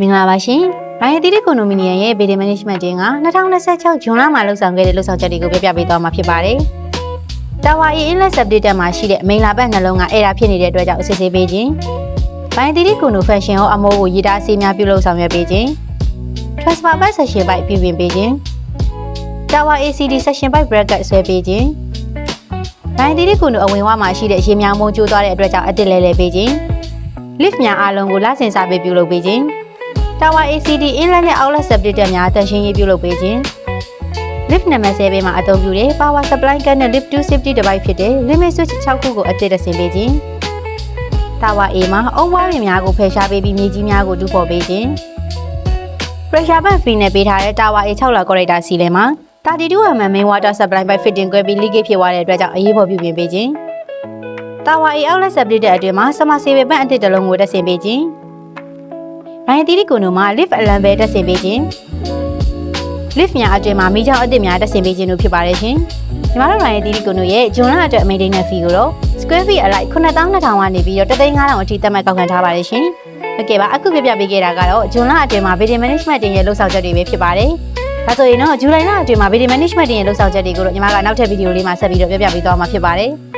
မင်္ဂလာပါရှင်။ရိုင်းတီတီကွန်ဒိုမီနီယံရဲ့ BD Management တင်က2026ဇွန်လမှာလှုပ်ဆောင်ခဲ့တဲ့လှုပ်ဆောင်ချက်တွေကိုပြပြပေးသွားမှာဖြစ်ပါတယ်။ Tower E Inlet Subdata မှာရှိတဲ့မိန်လာပတ်နှလုံးကအဲ့ဒါဖြစ်နေတဲ့အတွက်ကြောင့်အစစ်ဆေးပေးခြင်း။ရိုင်းတီတီကွန်ဒို Function ကိုအမိုးကိုရည်သားဆေးများပြုလုပ်ဆောင်ရွက်ပေးခြင်း။ Transfer by Session by ပြုပြင်ပေးခြင်း။ Tower ACD Session by Bracket ဆွဲပေးခြင်း။ရိုင်းတီတီကွန်ဒိုအဝင်ဝမှာရှိတဲ့ရေမြောင်းမုံကျိုးသွားတဲ့အတွက်ကြောင့်အတစ်လဲလဲပေးခြင်း။ Lift များအားလုံးကိုလဆင်စာပေးပြုလုပ်ပေးခြင်း။ Tower ACD Inlet နဲ့ Outlet Subdata များတန်ရှင်းရေးပြုလုပ်ပေးခြင်း Lift နံပါတ်10ဘေးမှာအသုံးပြုတဲ့ Power Supply ကနဲ့ Lift to Safety Device ဖြစ်တဲ့ Limit Switch 6ခုကိုအသစ်တဆင်ပေးခြင်း Tower A မှာအုံဝါးရည်များကိုဖယ်ရှားပေးပြီးမြေကြီးများကိုတူဖော်ပေးခြင်း Pressure Pump Free နဲ့ပေးထားတဲ့ Tower A 6 log corrector စီလင်မှာ 32mm Main Water Supply by Fitting ကွဲပြီး leakage ဖြစ်သွားတဲ့အတွက်ကြောင့်အရေးပေါ်ပြုပြင်ပေးခြင်း Tower A Outlet Subdata အတွင်းမှာ Submersible ပန့်အသစ်တစ်လုံးကိုတက်ဆင်ပေးခြင်းရိုင်းတီတီကွန်ဒိုမှာ lift alarm ပဲတက်ဆင်ပေးခြင်း lift များအတွင်းမှာမိချောင်းအသစ်များတက်ဆင်ပေးခြင်းတို့ဖြစ်ပါတယ်ရှင်။ညီမတို့ရိုင်းတီတီကွန်ဒိုရဲ့ဂျွန်လအတွက် maintenance fee ကိုတော့ square feet အလိုက်9200ကနေပြီးတော့35000အထိသတ်မှတ်ကောက်ခံထားပါတယ်ရှင်။ဟုတ်ကဲ့ပါအခုပြပြပေးခဲ့တာကတော့ဂျွန်လအတွင်းမှာ BD Management တင်ရဲ့လှုပ်ဆောင်ချက်တွေပဲဖြစ်ပါတယ်။ဒါဆိုရင်တော့ဇူလိုင်လအတွင်းမှာ BD Management တင်ရဲ့လှုပ်ဆောင်ချက်တွေကိုတော့ညီမကနောက်ထပ်ဗီဒီယိုလေးမှာဆက်ပြီးတော့ပြပြပေးသွားမှာဖြစ်ပါတယ်။